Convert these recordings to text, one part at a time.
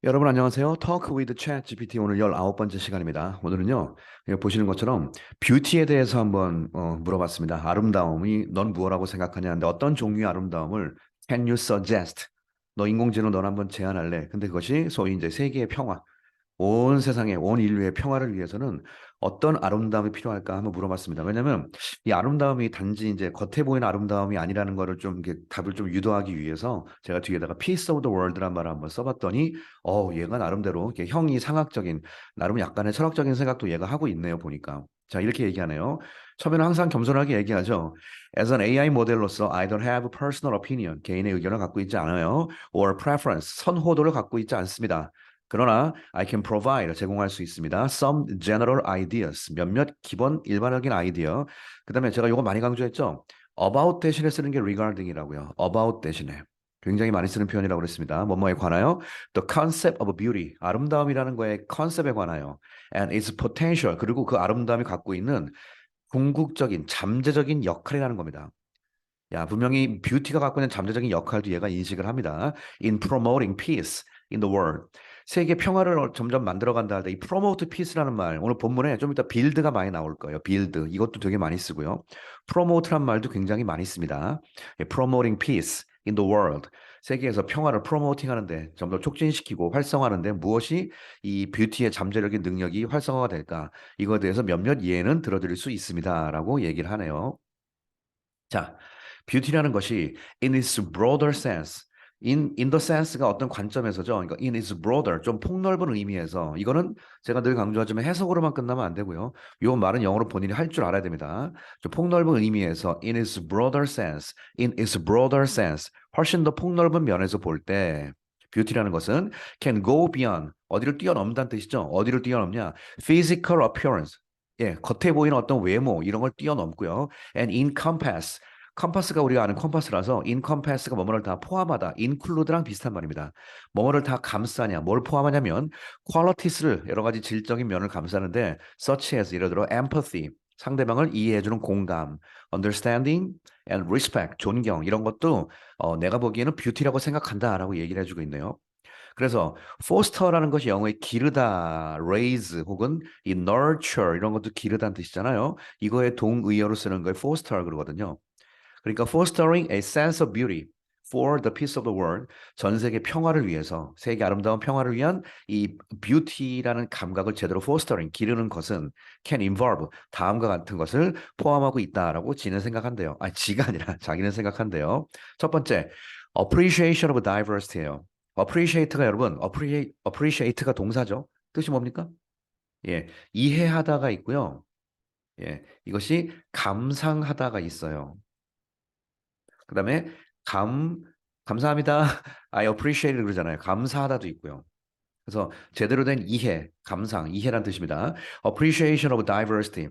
여러분 안녕하세요. Talk with ChatGPT 오늘 19번째 시간입니다. 오늘은요. 여기 보시는 것처럼 뷰티에 대해서 한번 물어봤습니다. 아름다움이 넌 무엇라고 생각하냐 하는데 어떤 종류의 아름다움을 can you suggest? 너 인공지능 넌 한번 제안할래. 근데 그것이 소위 이제 세계의 평화, 온 세상에, 온 인류의 평화를 위해서는 어떤 아름다움이 필요할까 한번 물어봤습니다. 왜냐하면 이 아름다움이 단지 이제 겉에 보이는 아름다움이 아니라는 거를 좀 이렇게 답을 좀 유도하기 위해서 제가 뒤에다가 Peace of the World란 말을 한번 써봤더니 얘가 나름대로 이렇게 형이 상학적인 나름 약간의 철학적인 생각도 얘가 하고 있네요 보니까. 자, 이렇게 얘기하네요. 처음에는 항상 겸손하게 얘기하죠. As an AI 모델로서 I don't have personal opinion. 개인의 의견을 갖고 있지 않아요. Or preference. 선호도를 갖고 있지 않습니다. 그러나 I can provide 제공할 수 있습니다. Some general ideas 몇몇 기본 일반적인 아이디어. 그다음에 제가 이거 많이 강조했죠. About 대신에 쓰는 게 regarding이라고요. About 대신에 굉장히 많이 쓰는 표현이라고 그랬습니다. 뭐뭐에 관하여 the concept of beauty 아름다움이라는 거의 컨셉에 관하여 and its potential 그리고 그 아름다움이 갖고 있는 궁극적인 잠재적인 역할이라는 겁니다. 야, 분명히 뷰티가 갖고 있는 잠재적인 역할도 얘가 인식을 합니다. In promoting peace in the world. 세계 평화를 점점 만들어간다 할 때 이 promote peace라는 말 오늘 본문에 좀 이따 build가 많이 나올 거예요. build 이것도 되게 많이 쓰고요. promote란 말도 굉장히 많이 씁니다. 예, promoting peace in the world. 세계에서 평화를 promoting 하는데 점점 촉진시키고 활성화하는데 무엇이 이 뷰티의 잠재적인 능력이 활성화가 될까? 이거에 대해서 몇몇 예는 들어드릴 수 있습니다라고 얘기를 하네요. 자, 뷰티라는 것이 in its broader sense, in the sense가 어떤 관점에서죠. 그러니까 in its broader, 좀 폭넓은 의미에서 이거는 제가 늘 강조하지만 해석으로만 끝나면 안 되고요. 이 말은 영어로 본인이 할 줄 알아야 됩니다. 좀 폭넓은 의미에서 in its broader sense, in its broader sense, 훨씬 더 폭넓은 면에서 볼 때 뷰티라는 것은 can go beyond, 어디를 뛰어넘다는 뜻이죠. 어디를 뛰어넘냐? physical appearance. 예, 겉에 보이는 어떤 외모 이런 걸 뛰어넘고요. and encompass. 컴파스가 우리가 아는 컴파스라서 encompass가 뭐뭐를 다 포함하다. include랑 비슷한 말입니다. 뭐뭐를 다 감싸냐, 뭘 포함하냐면 qualities를 여러 가지 질적인 면을 감싸는데 such as 예를 들어 empathy, 상대방을 이해해주는 공감, understanding and respect, 존경 이런 것도 내가 보기에는 뷰티라고 생각한다라고 얘기를 해주고 있네요. 그래서 foster라는 것이 영어의 기르다, raise 혹은 이 nurture 이런 것도 기르다는 뜻이잖아요. 이거의 동의어로 쓰는 걸 foster 그러거든요. 그러니까 fostering a sense of beauty for the peace of the world 전 세계 평화를 위해서 세계 아름다운 평화를 위한 이 beauty라는 감각을 제대로 fostering 기르는 것은 can involve 다음과 같은 것을 포함하고 있다라고 지는 생각한대요. 아, 지가 아니라 자기는 생각한대요. 첫 번째, appreciation of diversity예요. appreciate가 여러분, appreciate가 동사죠. 뜻이 뭡니까? 예, 이해하다가 있고요. 예, 이것이 감상하다가 있어요. 그다음에 감 감사합니다. I appreciate 그러잖아요. 감사하다도 있고요. 그래서 제대로 된 이해, 감상, 이해란 뜻입니다. appreciation of diversity.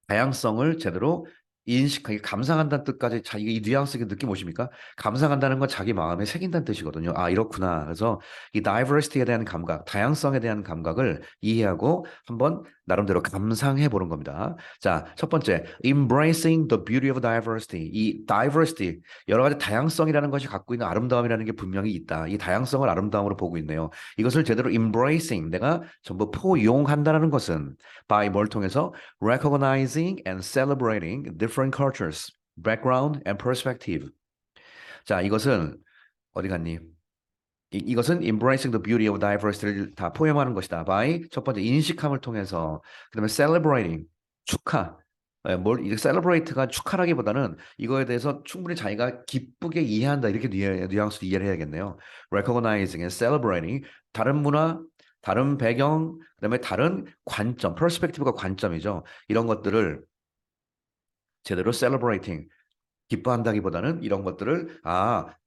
다양성을 제대로 인식하기, 감상한다는 뜻까지 자기 이 뉘앙스의 느낌 오십니까? 감상한다는 건 자기 마음에 새긴다는 뜻이거든요. 아, 이렇구나. 그래서 이 diversity에 대한 감각, 다양성에 대한 감각을 이해하고 한번 나름대로 감상해 보는 겁니다. 자, 첫 번째, embracing the beauty of diversity. 이 diversity, 여러 가지 다양성이라는 것이 갖고 있는 아름다움이라는 게 분명히 있다. 이 다양성을 아름다움으로 보고 있네요. 이것을 제대로 embracing, 내가 전부 포용한다는 것은 by 뭘 통해서 recognizing and celebrating different cultures, background and perspective. 자, 이것은 어디 갔니? 이것은 embracing the beauty of diversity를 다 포용하는 것이다. by 첫 번째 인식함을 통해서 그다음에 celebrating 축하. 예, 이게 celebrate가 축하라기보다는 이거에 대해서 충분히 자기가 기쁘게 이해한다 이렇게 뉘앙스로 이해를 해야겠네요. recognizing and celebrating 다른 문화, 다른 배경, 그다음에 다른 관점, perspective가 관점이죠. 이런 것들을 제대로 celebrating 기뻐한다기보다는 이런 것들을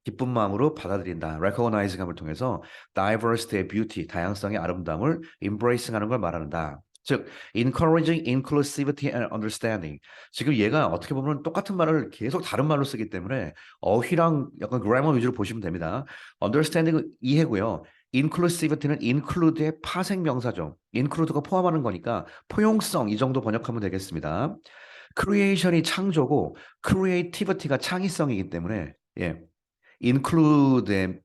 기쁜 마음으로 받아들인다. recognizing함을 통해서 diversity의 beauty, 다양성의 아름다움을 embracing하는 걸 말한다. 즉, encouraging inclusivity and understanding. 지금 얘가 어떻게 보면 똑같은 말을 계속 다른 말로 쓰기 때문에 어휘랑 약간 grammar 위주로 보시면 됩니다. understanding은 이해고요. inclusivity는 include의 파생 명사죠. include가 포함하는 거니까 포용성 이 정도 번역하면 되겠습니다. 크리에이션이 창조고 크리에이티비티가 창의성이기 때문에 예, include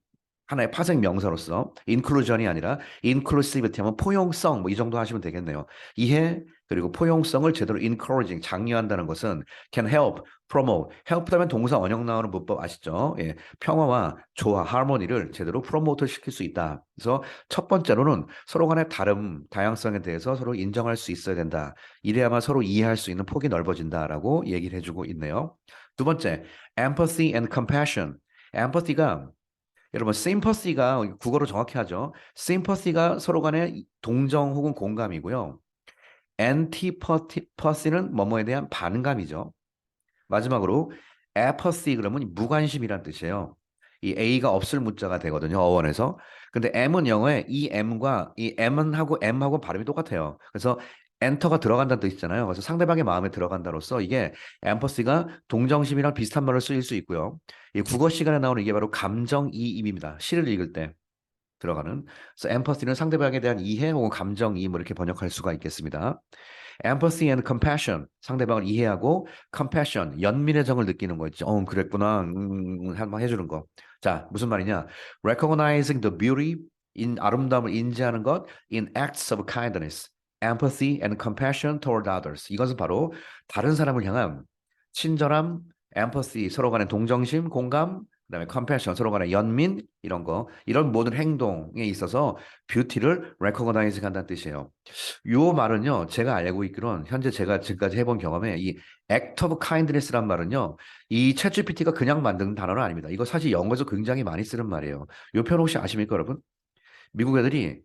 하나의 파생 명사로서 inclusion이 아니라 inclusivity 하면 포용성 뭐 이 정도 하시면 되겠네요. 이해 그리고 포용성을 제대로 encouraging 장려한다는 것은 can help, promote. help 다음에 동사 원형 나오는 문법 아시죠? 예, 평화와 조화, 하모니를 제대로 프로모트 시킬 수 있다. 그래서 첫 번째로는 서로 간의 다름, 다양성에 대해서 서로 인정할 수 있어야 된다. 이래야만 서로 이해할 수 있는 폭이 넓어진다라고 얘기를 해주고 있네요. 두 번째, empathy and compassion. empathy가 여러분, sympathy가 국어로 정확히 하죠. sympathy가 서로 간의 동정 혹은 공감이고요. antipathy는 뭐뭐에 대한 반감이죠. 마지막으로 apathy 그러면 무관심이란 뜻이에요. 이 A가 없을 문자가 되거든요. 어원에서. 근데 M은 영어에 이 M과 이 M하고 M하고 발음이 똑같아요. 그래서 엔터가 들어간다는 뜻이잖아요. 그래서 상대방의 마음에 들어간다로서 이게 empathy가 동정심이랑 비슷한 말로 쓰일 수 있고요. 이 국어 시간에 나오는 이게 바로 감정이입입니다. 시를 읽을 때 들어가는. 그래서 empathy는 상대방에 대한 이해 혹은 감정이입 뭐 이렇게 번역할 수가 있겠습니다. empathy and compassion 상대방을 이해하고 compassion 연민의 정을 느끼는 거 있죠. 그랬구나. 한번 해주는 거. 자, 무슨 말이냐? recognizing the beauty in 아름다움을 인지하는 것 in acts of kindness, empathy and compassion toward others. 이것은 바로 다른 사람을 향한 친절함, empathy 서로 간의 동정심, 공감, 그다음에 compassion 서로 간의 연민 이런 거 이런 모든 행동에 있어서 뷰티를 recognize 한다는 뜻이에요. 요 말은요, 제가 알고 있기로는 현재 제가 지금까지 해본 경험에 이 act of kindness란 말은요, 이 챗GPT가 그냥 만든 단어는 아닙니다. 이거 사실 영어에서 굉장히 많이 쓰는 말이에요. 요 표현 혹시 아십니까, 여러분? 미국 애들이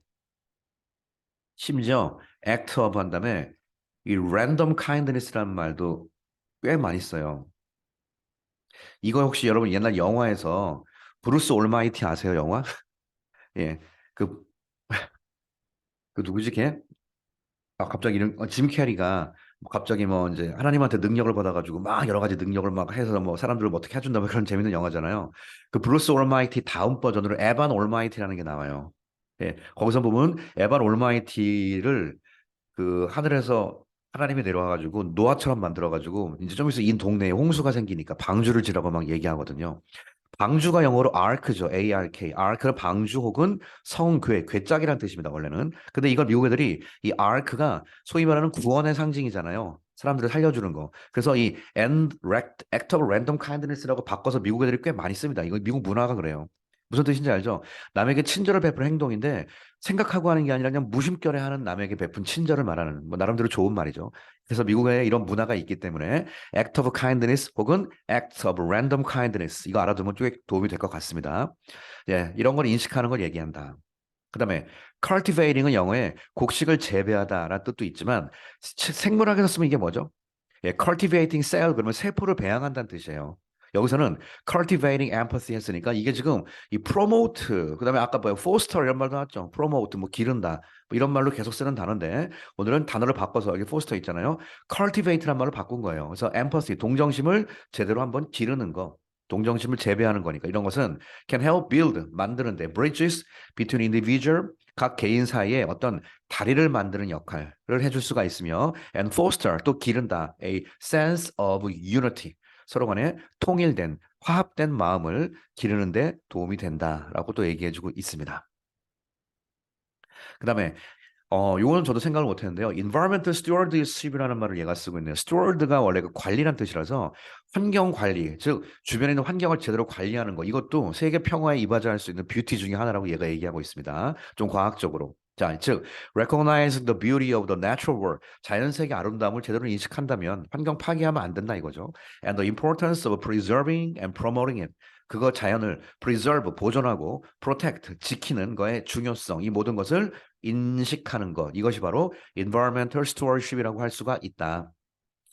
심지어 act of 한 다음에 이 random kindness라는 말도 꽤 많이 써요. 이거 혹시 여러분 옛날 영화에서 브루스 올마이티 아세요, 영화? 예. 그, 그 누구지, 걔? 아, 갑자기 이름, 짐 캐리가 뭐 갑자기 뭐 이제 하나님한테 능력을 받아가지고 막 여러 가지 능력을 막 해서 뭐 사람들을 뭐 어떻게 해준다 뭐 그런 재밌는 영화잖아요. 그 브루스 올마이티 다음 버전으로 에반 올마이티라는 게 나와요. 예, 거기서 보면 에반 올마이티를 그 하늘에서 하나님이 내려와가지고 노아처럼 만들어가지고 이제 좀 있어 이 동네에 홍수가 생기니까 방주를 지라고 막 얘기하거든요. 방주가 영어로 ark죠. ARK. ark는 방주 혹은 성궤, 괴짝이라는 뜻입니다, 원래는. 근데 이걸 미국 애들이 이 ark가 소위 말하는 구원의 상징이잖아요. 사람들을 살려주는 거. 그래서 이 act of random kindness라고 바꿔서 미국 애들이 꽤 많이 씁니다. 이거 미국 문화가 그래요. 무슨 뜻인지 알죠? 남에게 친절을 베푸는 행동인데 생각하고 하는 게 아니라 그냥 무심결에 하는 남에게 베푼 친절을 말하는 뭐 나름대로 좋은 말이죠. 그래서 미국에 이런 문화가 있기 때문에 act of kindness 혹은 act of random kindness 이거 알아두면 꽤 도움이 될 것 같습니다. 예, 이런 걸 인식하는 걸 얘기한다. 그다음에 cultivating은 영어에 곡식을 재배하다라는 뜻도 있지만 생물학에서 쓰면 이게 뭐죠? 예, cultivating cell 그러면 세포를 배양한다는 뜻이에요. 여기서는 cultivating empathy 했으니까 이게 지금 이 promote 그다음에 아까 뭐 foster 이런 말도 나왔죠. promote 뭐 기른다 뭐 이런 말로 계속 쓰는 단어인데 오늘은 단어를 바꿔서 여기 foster 있잖아요. cultivate란 말로 바꾼 거예요. 그래서 empathy 동정심을 제대로 한번 기르는 거. 동정심을 재배하는 거니까 이런 것은 can help build 만드는데 bridges between individual 각 개인 사이에 어떤 다리를 만드는 역할을 해줄 수가 있으며 and foster 또 기른다 a sense of unity 서로 간에 통일된 화합된 마음을 기르는데 도움이 된다라고 또 얘기해주고 있습니다. 그다음에 요거는 저도 생각을 못 했는데요. environmental stewardship이라는 말을 얘가 쓰고 있네요. steward가 원래 그 관리란 뜻이라서 환경 관리, 즉 주변에 있는 환경을 제대로 관리하는 거 이것도 세계 평화에 이바지할 수 있는 뷰티 중에 하나라고 얘가 얘기하고 있습니다. 좀 과학적으로. 자, 즉 recognize the beauty of the natural world. 자연세계 아름다움을 제대로 인식한다면 환경 파괴하면 안 된다 이거죠. And the importance of preserving and promoting it. 그거 자연을 preserve 보존하고 protect 지키는 거의 중요성 이 모든 것을 인식하는 것 이것이 바로 environmental stewardship이라고 할 수가 있다.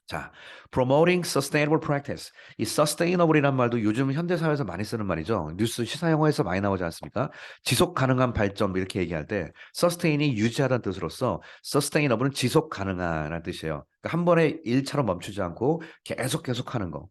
자, promoting sustainable practice. 이 sustainable이란 말도 요즘 현대 사회에서 많이 쓰는 말이죠. 뉴스 시사 영화에서 많이 나오지 않습니까? 지속 가능한 발전 뭐 이렇게 얘기할 때 sustain이 유지하다는 뜻으로서 sustainable은 지속 가능한이라는 뜻이에요. 그러니까 한 번에 일차로 멈추지 않고 계속 하는 거.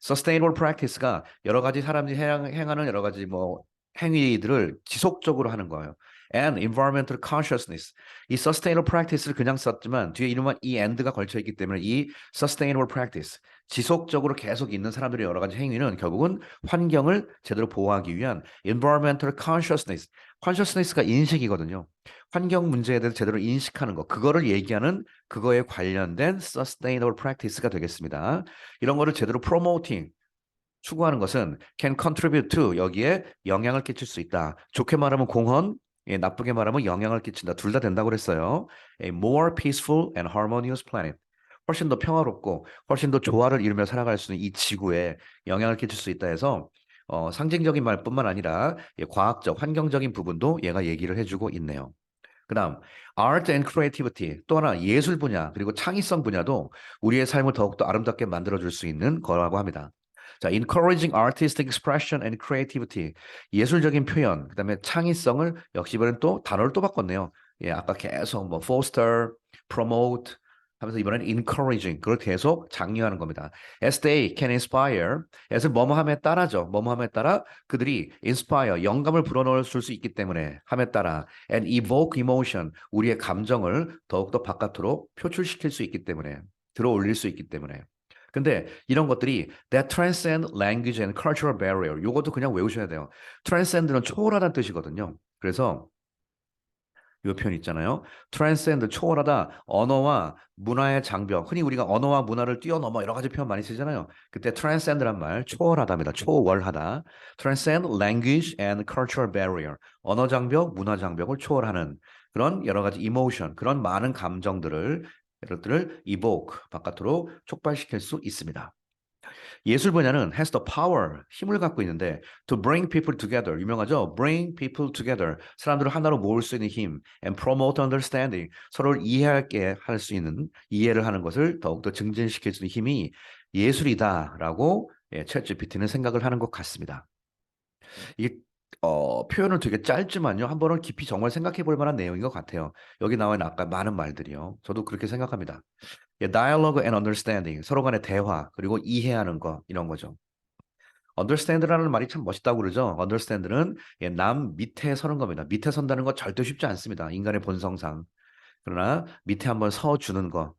sustainable practice가 여러 가지 사람들이 행하는 여러 가지 뭐 행위들을 지속적으로 하는 거예요. And environmental consciousness. 이 sustainable practice를 그냥 썼지만 뒤에 이름은 이 and가 걸쳐 있기 때문에 이 sustainable practice 지속적으로 계속 있는 사람들의 여러 가지 행위는 결국은 환경을 제대로 보호하기 위한 environmental consciousness가 인식이거든요. 환경 문제에 대해서 제대로 인식하는 거, 그거를 얘기하는 그거에 관련된 sustainable practice가 되겠습니다. 이런 거를 제대로 promoting, 추구하는 것은 can contribute to 여기에 영향을 끼칠 수 있다. 좋게 말하면 공헌, 나쁘게 말하면 영향을 끼친다. 둘 다 된다고 그랬어요. A more peaceful and harmonious planet. 훨씬 더 평화롭고 훨씬 더 조화를 이루며 살아갈 수 있는 이 지구에 영향을 끼칠 수 있다 해서 상징적인 말뿐만 아니라 과학적, 환경적인 부분도 얘가 얘기를 해주고 있네요. 그다음 art and creativity 또 하나 예술 분야 그리고 창의성 분야도 우리의 삶을 더욱더 아름답게 만들어줄 수 있는 거라고 합니다. 자, encouraging artistic expression and creativity 예술적인 표현 그다음에 창의성을 역시 이번엔 또 단어를 또 바꿨네요. 예, 아까 계속 뭐 foster, promote 하면서 이번엔 encouraging 그걸 계속 장려하는 겁니다. As they can inspire, as을 뭐뭐함에 따라죠. 뭐뭐함에 따라 그들이 inspire 영감을 불어넣을 수 있기 때문에 함에 따라 and evoke emotion 우리의 감정을 더욱더 바깥으로 표출시킬 수 있기 때문에 들어올릴 수 있기 때문에 근데 이런 것들이 that transcend language and cultural barrier 요것도 그냥 외우셔야 돼요. transcend는 초월하다는 뜻이거든요. 그래서 이 표현 있잖아요. transcend 초월하다 언어와 문화의 장벽. 흔히 우리가 언어와 문화를 뛰어넘어 여러 가지 표현 많이 쓰잖아요. 그때 transcend란 말 초월하다입니다. 초월하다. transcend language and cultural barrier. 언어 장벽, 문화 장벽을 초월하는 그런 여러 가지 emotion, 그런 많은 감정들을 이것들을 evoke 바깥으로 촉발시킬 수 있습니다. 예술 분야는 has the power, 힘을 갖고 있는데 to bring people together, 유명하죠? bring people together, 사람들을 하나로 모을 수 있는 힘 and promote understanding, 서로를 이해하게 할 수 있는, 이해를 하는 것을 더욱더 증진시킬 수 있는 힘이 예술이다라고 챗GPT는 생각을 하는 것 같습니다. 이게 표현은 되게 짧지만요. 한 번은 깊이 정말 생각해 볼 만한 내용인 것 같아요. 여기 나와 있는 아까 많은 말들이요. 저도 그렇게 생각합니다. 예, dialogue and understanding, 서로 간의 대화, 그리고 이해하는 거, 이런 거죠. understand라는 말이 참 멋있다고 그러죠. understand는 남 밑에 서는 겁니다. 밑에 선다는 거 절대 쉽지 않습니다. 인간의 본성상. 그러나 밑에 한번 서주는 거,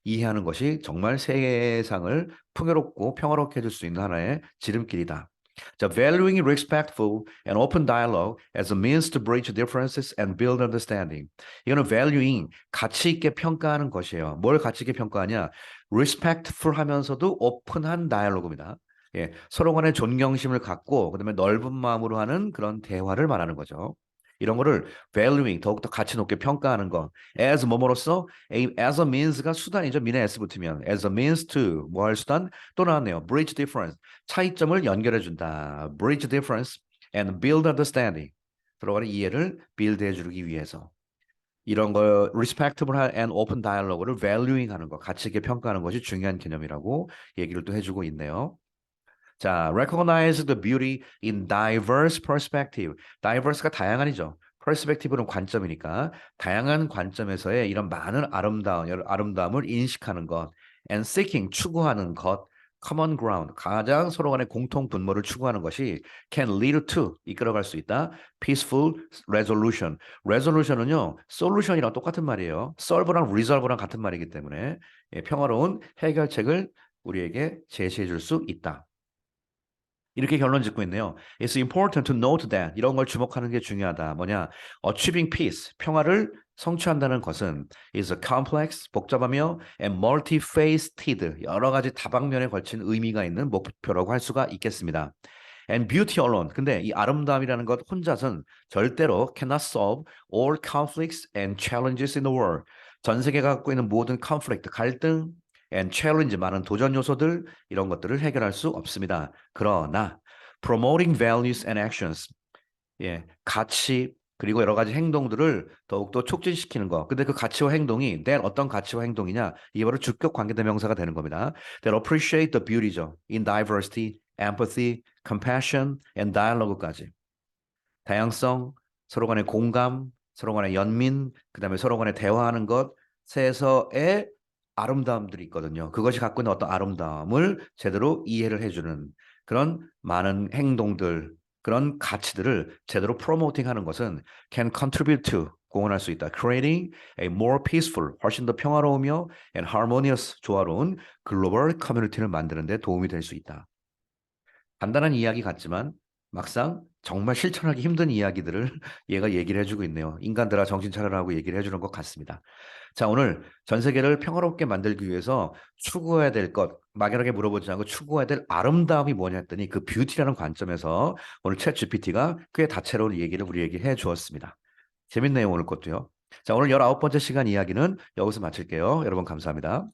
이해하는 것이 정말 세상을 풍요롭고 평화롭게 해줄 수 있는 하나의 지름길이다. 자, valuing respectful and open dialogue as a means to bridge differences and build understanding. 이거는 valuing, 가치 있게 평가하는 것이에요. 뭘 가치 있게 평가하냐? respectful 하면서도 오픈한 다이얼로그입니다. 예, 서로 간에 존경심을 갖고 그다음에 넓은 마음으로 하는 그런 대화를 말하는 거죠. 이런 거를 valuing 더욱더 가치 높게 평가하는 거. as 뭐뭐로써 as a means가 수단이죠. 민의 s 붙으면 as a means to 뭐 할 수단 또 나왔네요. bridge difference 차이점을 연결해 준다. bridge difference and build understanding 서로 간의 이해를 build 해주기 위해서. 이런 걸 respectable and open dialogue를 valuing 하는 거, 가치 있게 평가하는 것이 중요한 개념이라고 얘기를 또 해주고 있네요. 자, recognize the beauty in diverse perspective. diverse가 다양한이죠. perspective는 관점이니까 다양한 관점에서의 이런 많은 아름다움을 인식하는 것, and seeking 추구하는 것, common ground 가장 서로 간의 공통 분모를 추구하는 것이 can lead to 이끌어갈 수 있다. peaceful resolution. resolution은요 solution이랑 똑같은 말이에요. solve랑 resolve랑 같은 말이기 때문에 평화로운 해결책을 우리에게 제시해 줄 수 있다. 이렇게 결론 짓고 있네요. It's important to note that 이런 걸 주목하는 게 중요하다. 뭐냐? Achieving peace, 평화를 성취한다는 것은 is a complex, 복잡하며 and multifaceted, 여러 가지 다방면에 걸친 의미가 있는 목표라고 할 수가 있겠습니다. And beauty alone, 근데 이 아름다움이라는 것 혼자서는 절대로 cannot solve all conflicts and challenges in the world. 전 세계가 갖고 있는 모든 conflict, 갈등, and challenge 많은 도전 요소들 이런 것들을 해결할 수 없습니다. 그러나 promoting values and actions 가치 그리고 여러 가지 행동들을 더욱더 촉진시키는 거. 근데 그 가치와 행동이 내 어떤 가치와 행동이냐? 이게 바로 주격 관계대명사가 되는 겁니다. That appreciate the beauty죠. In diversity, empathy, compassion, and dialogue까지. 다양성, 서로 간의 공감, 서로 간의 연민, 그다음에 서로 간의 대화하는 것에서의 아름다움들이 있거든요. 그것이 갖고 있는 어떤 아름다움을 제대로 이해를 해주는 그런 많은 행동들, 그런 가치들을 제대로 프로모팅하는 것은 can contribute to 공헌할 수 있다. Creating a more peaceful, 훨씬 더 평화로우며 and harmonious, 조화로운 글로벌 커뮤니티를 만드는 데 도움이 될 수 있다. 간단한 이야기 같지만 막상 정말 실천하기 힘든 이야기들을 얘가 얘기를 해주고 있네요. 인간들아 정신 차려라고 얘기를 해주는 것 같습니다. 자, 오늘 전 세계를 평화롭게 만들기 위해서 추구해야 될 것, 막연하게 물어보지 않고 추구해야 될 아름다움이 뭐냐 했더니 그 뷰티라는 관점에서 오늘 챗 GPT가 꽤 다채로운 얘기를 우리에게 해 주었습니다. 재밌네요, 오늘 것도요. 자, 오늘 19번째 시간 이야기는 여기서 마칠게요. 여러분 감사합니다.